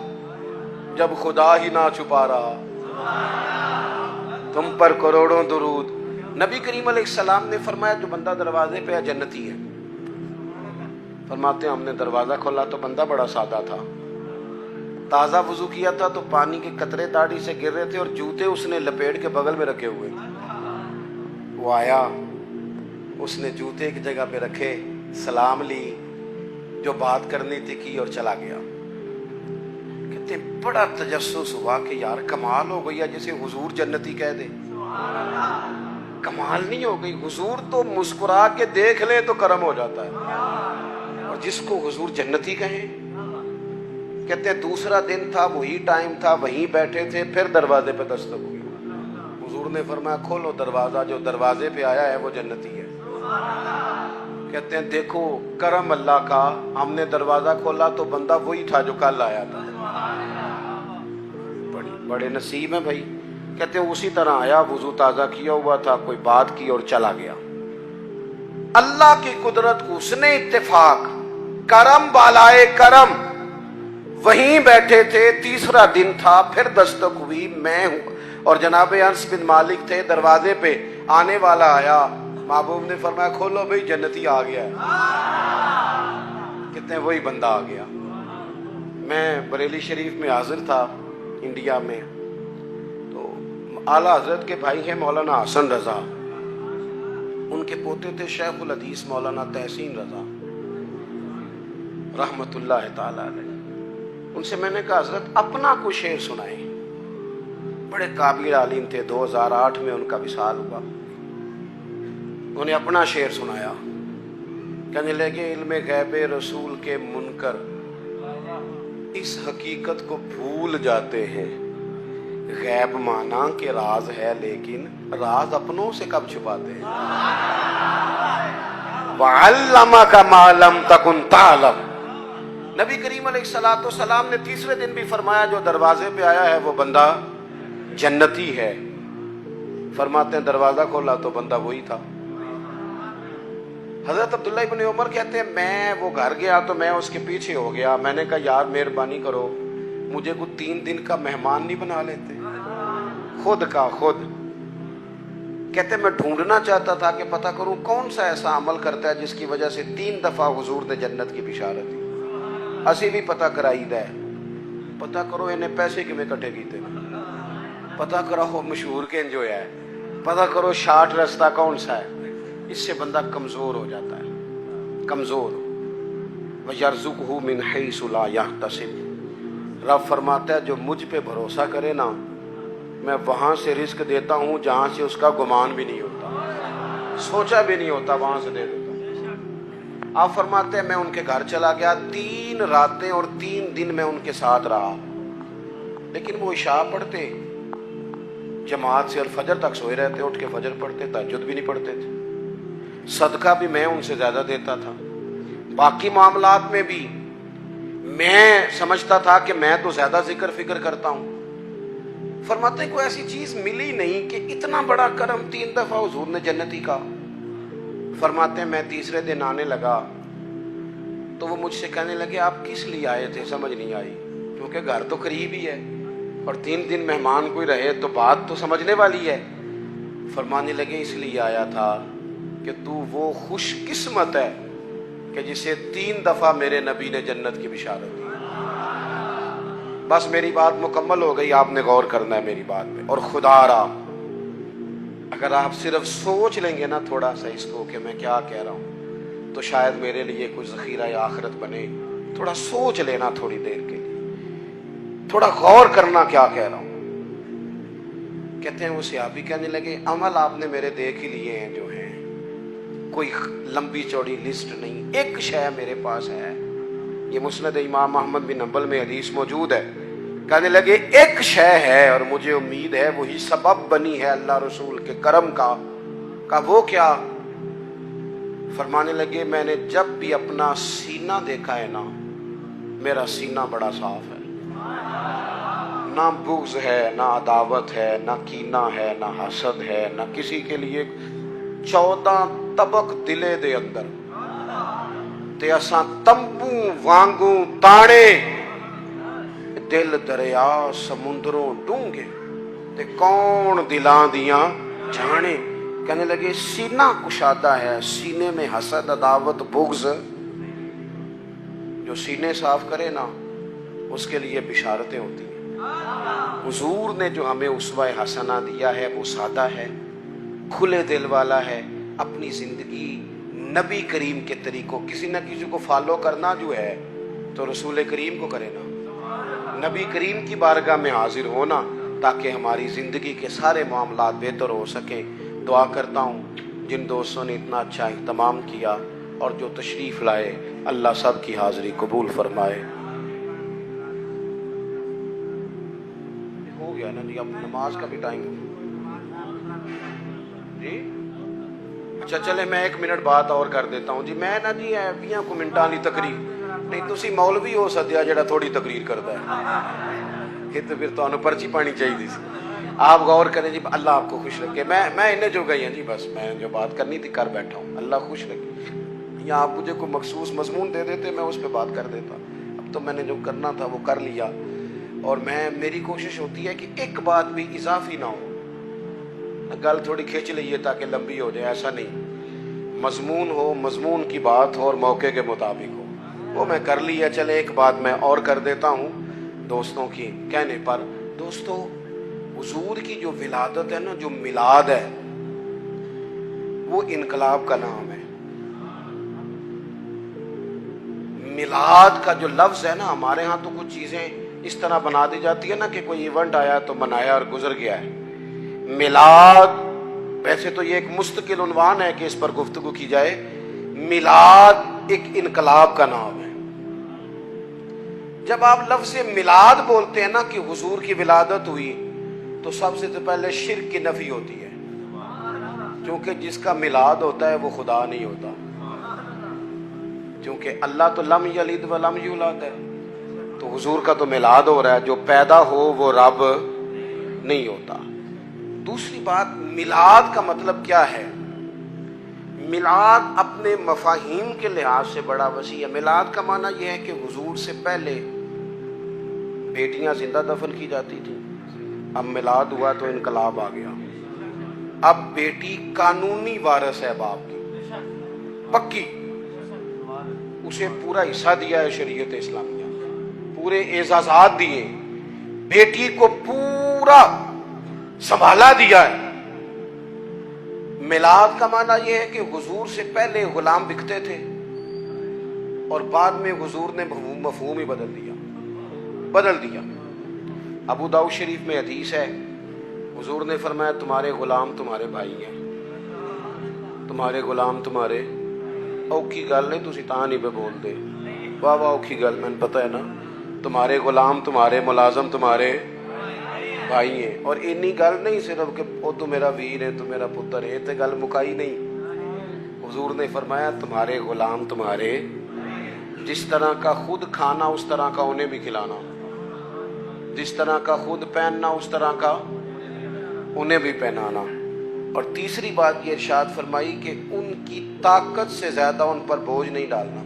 جب خدا ہی نہ چھپا رہا. تم پر کروڑوں درود. نبی کریم علیہ السلام نے فرمایا جو بندہ دروازے پہ ہے جنتی ہے. فرماتے ہیں ہم نے دروازہ کھولا تو بندہ بڑا سادہ تھا, تازہ وضو کیا تھا تو پانی کے قطرے داڑھی سے گر رہے تھے اور جوتے اس نے لپیٹ کے بغل میں رکھے ہوئے. وہ آیا, اس نے جوتے ایک جگہ پہ رکھے, سلام لی, جو بات کرنی تھی کی اور چلا گیا. کہتے ہیں بڑا تجسس ہوا کہ یار کمال ہو گئی ہے, جسے حضور جنتی کہہ دے. کمال نہیں ہو گئی؟ حضور تو مسکرا کے دیکھ لیں تو کرم ہو جاتا ہے, اور جس کو حضور جنتی کہیں. کہتے ہیں دوسرا دن تھا, وہی ٹائم تھا, وہیں بیٹھے تھے, پھر دروازے پہ دستک ہوئی. حضور نے فرمایا کھولو دروازہ, جو دروازے پہ آیا ہے وہ جنتی ہے. کہتے ہیں دیکھو کرم اللہ کا, ہم نے دروازہ کھولا تو بندہ وہی تھا جو کل آیا تھا. بڑے نصیب ہیں بھائی. کہتے ہیں اسی طرح آیا, وضو تازہ کیا ہوا تھا, کوئی بات کی اور چلا گیا. اللہ کی قدرت کو اس نے اتفاق, کرم بالائے کرم, وہیں بیٹھے تھے, تیسرا دن تھا, پھر دستک ہوئی, میں ہوں اور جناب انس بن مالک تھے دروازے پہ. آنے والا آیا, محبوب نے فرمایا کھولو بھائی جنتی آ گیا ہے. کہتے ہیں وہی بندہ آ گیا. میں بریلی شریف میں حاضر تھا انڈیا میں, تو اعلیٰ حضرت کے بھائی ہیں مولانا حسن رضا, ان کے پوتے تھے شیخ الحدیث مولانا تحسین رضا رحمت اللہ تعالی علیہ. ان سے میں نے کہا حضرت اپنا کوئی شعر سنائیں. بڑے قابل عالم تھے, 2008 میں ان کا وصال ہوا. انہیں اپنا شعر سنایا. کہنے لگے علم غیب رسول کے منکر اس حقیقت کو بھول جاتے ہیں, غیب مانا کہ راز ہے لیکن راز اپنوں سے کب چھپاتے ہیں. وَعَلَّمَكَ مَا لَمْ تَكُنْ تَعْلَمْ. نبی کریم علیہ الصلوۃ والسلام نے تیسرے دن بھی فرمایا جو دروازے پہ آیا ہے وہ بندہ جنتی ہے. فرماتے ہیں دروازہ کھولا تو بندہ وہی تھا. حضرت عبداللہ ابن عمر کہتے ہیں میں وہ گھر گیا تو میں اس کے پیچھے ہو گیا. میں نے کہا یار مہربانی کرو, مجھے کوئی 3 دن کا مہمان نہیں بنا لیتے, خود کا خود. کہتے میں ڈھونڈنا چاہتا تھا کہ پتہ کروں کون سا ایسا عمل کرتا ہے جس کی وجہ سے 3 دفعہ حضور نے جنت کی بشارت دی. اسی بھی پتہ کرائی دے, پتہ کرو انہیں پیسے کیویں کٹے کیتے, پتہ کرو مشہور کے جو ہے, پتہ کرو شارٹ راستہ کون سا ہے. اس سے بندہ کمزور ہو جاتا ہے, کمزور. وَيَرْزُقْهُ مِنْ حَيْثُ لَا يَحْتَسِبُ. رب فرماتا ہے جو مجھ پہ بھروسہ کرے نا, میں وہاں سے رزق دیتا ہوں جہاں سے اس کا گمان بھی نہیں ہوتا, سوچا بھی نہیں ہوتا, وہاں سے دے دیتا. آپ فرماتے ہیں میں ان کے گھر چلا گیا, 3 راتیں اور 3 دن میں ان کے ساتھ رہا. لیکن وہ عشاء پڑھتے جماعت سے اور فجر تک سوئے رہتے, اٹھ کے فجر پڑھتے, تہجد بھی نہیں پڑھتے تھے. صدقہ بھی میں ان سے زیادہ دیتا تھا, باقی معاملات میں بھی میں سمجھتا تھا کہ میں تو زیادہ ذکر فکر کرتا ہوں. فرماتے ہیں کوئی ایسی چیز ملی نہیں کہ اتنا بڑا کرم 3 دفعہ حضور نے جنتی کا. فرماتے ہیں میں تیسرے دن آنے لگا تو وہ مجھ سے کہنے لگے آپ کس لیے آئے تھے, سمجھ نہیں آئی, کیونکہ گھر تو قریب ہی ہے اور 3 دن مہمان کوئی رہے تو بات تو سمجھنے والی ہے. فرمانے لگے اس لیے آیا تھا کہ تو وہ خوش قسمت ہے کہ جسے 3 دفعہ میرے نبی نے جنت کی بشارت دی. بس میری بات مکمل ہو گئی, آپ نے غور کرنا ہے میری بات میں. اور خدا را اگر آپ صرف سوچ لیں گے نا تھوڑا سا اس کو کہ میں کیا کہہ رہا ہوں, تو شاید میرے لیے کوئی ذخیرہ آخرت بنے. تھوڑا سوچ لینا تھوڑی دیر کے لیے, تھوڑا غور کرنا کیا کہہ رہا ہوں. کہتے ہیں وہ صحابی کہنے لگے عمل آپ نے میرے دیکھ ہی لیے ہیں جو ہیں, کوئی لمبی چوڑی لسٹ نہیں, ایک شے میرے پاس ہے. یہ مسند امام احمد بن حنبل میں حدیث موجود ہے. کہنے لگے ایک شے ہے اور مجھے امید ہے وہی سبب بنی ہے اللہ رسول کے کرم کا. کہا وہ کیا؟ فرمانے لگے میں نے جب بھی اپنا سینہ دیکھا ہے نا, میرا سینہ بڑا صاف ہے, نہ بغض ہے, نہ عداوت ہے, نہ کینہ ہے, نہ حسد ہے, نہ کسی کے لیے. 14 طبق دلے دے اندر تے اساں تمبو وانگوں تاڑے, دل دریا سمندروں ڈونگے, تے کون دلاں دیاں جانے. کہنے لگے سینہ کشادہ ہے, سینے میں حسد عداوت بغض, جو سینے صاف کرے نا اس کے لیے بشارتیں ہوتی ہیں. حضور نے جو ہمیں اسوہ حسنہ دیا ہے وہ سادہ ہے, کھلے دل والا ہے. اپنی زندگی نبی کریم کے طریقوں, کسی نہ کسی کو فالو کرنا جو ہے تو رسول کریم کو کرے نا, نبی کریم کی بارگاہ میں حاضر ہونا, تاکہ ہماری زندگی کے سارے معاملات بہتر ہو سکیں. دعا کرتا ہوں جن دوستوں نے اتنا اچھا اہتمام کیا اور جو تشریف لائے, اللہ سب کی حاضری قبول فرمائے. ہو گیا نا جی, اب نماز کا بھی ٹائم جی. اچھا چلے میں 1 منٹ بات اور کر دیتا ہوں جی. میں نا جی 20 منٹاں دی تقریر نہیں, تسی مولوی ہو سدیا جڑا تھوڑی تقریر کرتا ہے, یہ تو پھر تانوں پرچی پانی چاہیے سی. آپ غور کریں جی, اللہ آپ کو خوش رکھے. میں انہیں جو گئی ہیں جی, بس میں جو بات کرنی تھی کر بیٹھا ہوں, اللہ خوش رکھے. یا آپ مجھے کوئی مخصوص مضمون دے دیتے میں اس پہ بات کر دیتا. اب تو میں نے جو کرنا تھا وہ کر لیا, اور میری کوشش ہوتی ہے کہ ایک بات بھی اضافی نہ ہو, گل تھوڑی کھینچ لئیے تاکہ لمبی ہو جائے, ایسا نہیں. مضمون ہو, مضمون کی بات ہو اور موقع کے مطابق ہو, وہ میں کر لیا. چلے ایک بات میں اور کر دیتا ہوں دوستوں کی کہنے پر. دوستوں, حضور کی جو ولادت ہے نا, جو میلاد ہے, وہ انقلاب کا نام ہے. میلاد کا جو لفظ ہے نا, ہمارے ہاں تو کچھ چیزیں اس طرح بنا دی جاتی ہے نا کہ کوئی ایونٹ آیا تو منایا اور گزر گیا ہے. میلاد ویسے تو یہ ایک مستقل عنوان ہے کہ اس پر گفتگو کی جائے. میلاد ایک انقلاب کا نام ہے. جب آپ لفظ میلاد بولتے ہیں نا کہ حضور کی ولادت ہوئی, تو سب سے پہلے شرک کی نفی ہوتی ہے, کیونکہ جس کا میلاد ہوتا ہے وہ خدا نہیں ہوتا. کیونکہ اللہ تو لم یلد ولم یولد ہے, تو حضور کا تو میلاد ہو رہا ہے. جو پیدا ہو وہ رب نہیں ہوتا. دوسری بات, میلاد کا مطلب کیا ہے؟ میلاد اپنے مفاہیم کے لحاظ سے بڑا وسیع ہے. میلاد کا معنی یہ ہے کہ حضور سے پہلے بیٹیاں زندہ دفن کی جاتی تھیں, اب میلاد ہوا تو انقلاب آ گیا. اب بیٹی قانونی وارث ہے باپ کی, پکی, اسے پورا حصہ دیا ہے شریعت اسلامیہ, پورے اعزازات دیے, بیٹی کو پورا سنبھالا دیا ہے. میلاد کا معنی یہ ہے کہ حضور سے پہلے غلام بکتے تھے اور بعد میں حضور نے مفہوم ہی بدل دیا. ابو داؤد شریف میں حدیث ہے, حضور نے فرمایا تمہارے غلام تمہارے بھائی ہیں, تمہارے غلام تمہارے. اوکھی گل نہیں, تسی تاں نہیں پہ بول دے, واہ واہ اوکھی گل, میں نے پتہ ہے نا. تمہارے غلام تمہارے ملازم تمہارے بھائی ہیں. اور انی گل نہیں صرف کہ او تو میرا ویر ہے, تو میرا پتر ہے, تے گل مکائی نہیں. حضور نے فرمایا تمہارے غلام تمہارے, جس طرح کا خود کھانا اس طرح کا انہیں بھی کھلانا, جس طرح کا خود پہننا اس طرح کا انہیں بھی پہنانا. اور تیسری بات یہ ارشاد فرمائی کہ ان کی طاقت سے زیادہ ان پر بوجھ نہیں ڈالنا.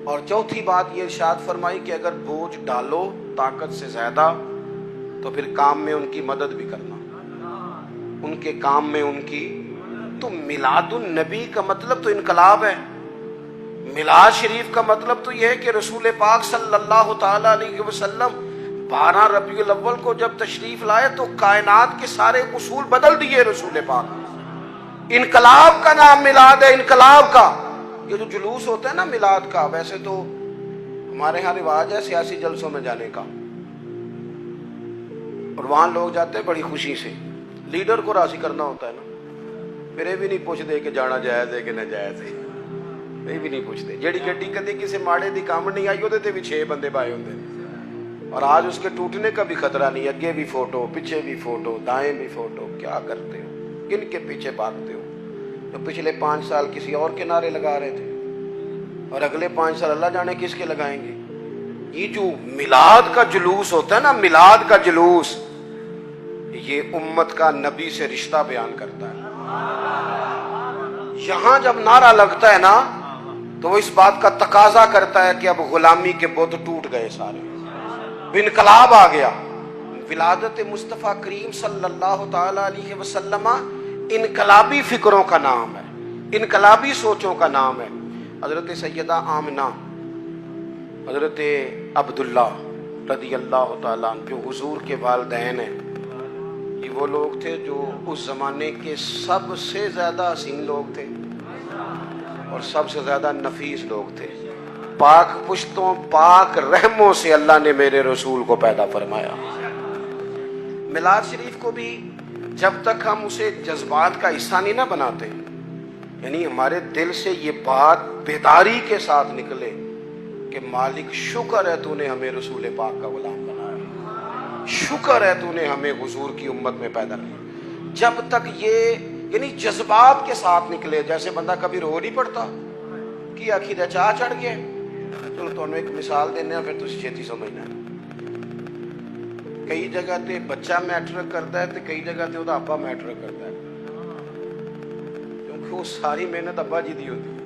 اور چوتھی بات یہ ارشاد فرمائی کہ اگر بوجھ ڈالو طاقت سے زیادہ تو پھر کام میں ان کی مدد بھی کرنا, ان کے کام میں ان کی. تو میلاد النبی کا مطلب تو انقلاب ہے. میلاد شریف کا مطلب تو یہ ہے کہ رسول پاک صلی اللہ تعالی علیہ وسلم 12 ربیع الاول کو جب تشریف لائے تو کائنات کے سارے اصول بدل دیے رسول پاک. انقلاب کا نام میلاد ہے, انقلاب کا. یہ جو جلوس ہوتا ہے نا میلاد کا, ویسے تو ہمارے ہاں رواج ہے سیاسی جلسوں میں جانے کا, اور وہاں لوگ جاتے ہیں بڑی خوشی سے, لیڈر کو راضی کرنا ہوتا ہے نا. میرے بھی نہیں پوچھتے کہ جانا جائز ہے کہ ناجائز ہے, یہ بھی نہیں پوچھتے. جیڑی گڈی کدی کسی ماڑے دی کام نہیں آئی وہ بھی 6 بندے پائے ہوتے, اور آج اس کے ٹوٹنے کا بھی خطرہ نہیں. اگے بھی فوٹو, پیچھے بھی فوٹو, دائیں بھی فوٹو. کیا کرتے ہو, کن کے پیچھے بھاگتے ہو؟ جو پچھلے 5 سال کسی اور کے نعرے لگا رہے تھے, اور اگلے 5 سال اللہ جانے کس کے لگائیں گے. یہ جو میلاد کا جلوس ہوتا ہے نا, میلاد کا جلوس, یہ امت کا نبی سے رشتہ بیان کرتا ہے. یہاں جب نعرہ لگتا ہے نا تو وہ اس بات کا تقاضا کرتا ہے کہ اب غلامی کے بت ٹوٹ گئے سارے, انقلاب آ گیا. ولادت مصطفیٰ کریم صلی اللہ تعالی علیہ وسلم انقلابی فکروں کا نام ہے، انقلابی سوچوں کا نام ہے۔ حضرت سیدہ آمنہ، حضرت عبداللہ رضی اللہ تعالیٰ عنہ جو حضور کے والدین ہیں، یہ وہ لوگ تھے جو اس زمانے کے سب سے زیادہ حسین لوگ تھے اور سب سے زیادہ نفیس لوگ تھے۔ پاک پشتوں پاک رحموں سے اللہ نے میرے رسول کو پیدا فرمایا۔ میلاد شریف کو بھی جب تک ہم اسے جذبات کا حصہ نہیں نہ بناتے، یعنی ہمارے دل سے یہ بات بیداری کے ساتھ نکلے کہ مالک شکر ہے تو نے ہمیں رسول پاک کا غلام بنایا، شکر ہے تو نے ہمیں حضور کی امت میں پیدا کیا، جب تک یہ یعنی جذبات کے ساتھ نکلے، جیسے بندہ کبھی رو نہیں پڑتا کہ آخر چاہ چڑھ گیا۔ چلو تمہیں ایک مثال دینے پھر تسی چھتی سمجھنا ہے۔ کئی جگہ تے بچہ میٹرک کرتا ہے تے کئی جگہ تے وہ ابا میٹرک کرتا ہے، کیونکہ وہ ساری محنت ابا جی دی ہوتی ہے۔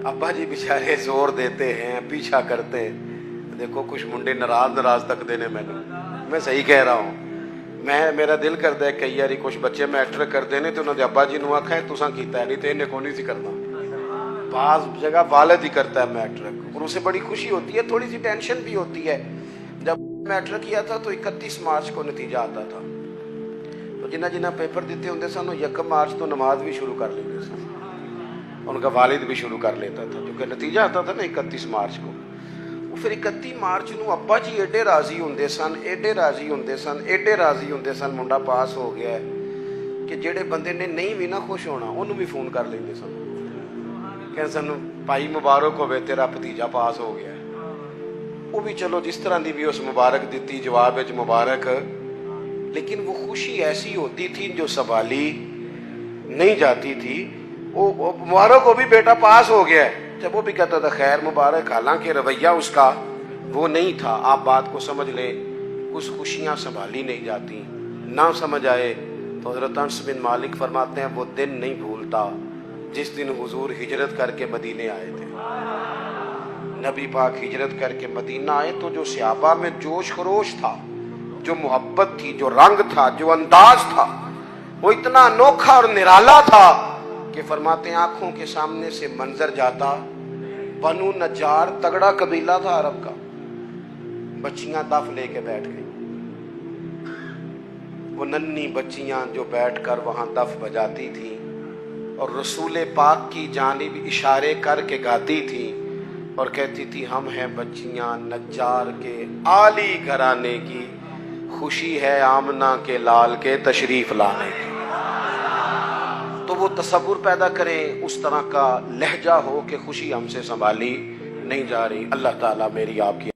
ابا جی بیچارے زور دیتے ہیں، پیچھا کرتے ہیں۔ دیکھو کچھ منڈے ناراض تک دینے میں صحیح کہہ رہا ہوں۔ میرا دل کرتا ہے کئی یاری کچھ بچے میٹرک کرتے ہیں تو انہوں نے ابا جی نو آکھا ہے تساں کیتا ہے نہیں تو انہیں کو نہیں سی کرنا۔ بعض جگہ والد ہی کرتا ہے میٹرک اور اسے بڑی خوشی ہوتی ہے، تھوڑی سی ٹینشن بھی ہوتی ہے۔ جب میٹرک کیا تھا تو 31 مارچ کو نتیجہ آتا تھا، تو جنہ پیپر دیتے ہوندے سن 1 مارچ تو نماز بھی شروع کر لیتے سن، ان کا والد بھی شروع کر لیتا تھا کیونکہ نتیجہ آتا تھا نا 31 مارچ کو۔ پھر 31 مارچ نو ابا جی ایڈے راضی ہوندے سن منڈا پاس ہو گیا ہے کہ جڑے بندے نے نہیں بھی نہ خوش ہونا انہوں بھی فون کر لیندے سن کہ سن بھائی مبارک ہوئے تیرا بھتیجا پاس ہو گیا ہے۔ وہ بھی چلو جس طرح دی بھی اس مبارک دیتی، جواب وچ مبارک، لیکن وہ خوشی ایسی ہوتی تھی جو سنبھالی نہیں جاتی تھی۔ وہ مبارک ہو بھی بیٹا پاس ہو گیا ہے، جب وہ بھی کہتا تھا خیر مبارک، حالانکہ رویہ اس کا وہ نہیں تھا۔ آپ بات کو سمجھ لیں، کچھ خوشیاں سنبھالی نہیں جاتی، نہ سمجھ آئے تو حضرت انس بن مالک فرماتے ہیں وہ دن نہیں بھولتا جس دن حضور ہجرت کر کے مدینے آئے تھے۔ نبی پاک ہجرت کر کے مدینہ آئے تو جو صحابہ میں جوش خروش تھا، جو محبت تھی، جو رنگ تھا، جو انداز تھا، وہ اتنا انوکھا اور نرالا تھا کہ فرماتے ہیں آنکھوں کے سامنے سے منظر جاتا۔ بنو نجار تگڑا قبیلہ تھا عرب کا، بچیاں دف لے کے بیٹھ گئی، وہ ننھی بچیاں جو بیٹھ کر وہاں دف بجاتی تھیں اور رسول پاک کی جانب اشارے کر کے گاتی تھی اور کہتی تھی ہم ہیں بچیاں نجار کے عالی گھرانے کی، خوشی ہے آمنہ کے لال کے تشریف لانے کی۔ تو وہ تصور پیدا کریں، اس طرح کا لہجہ ہو کہ خوشی ہم سے سنبھالی نہیں جا رہی۔ اللہ تعالیٰ میری آپ کی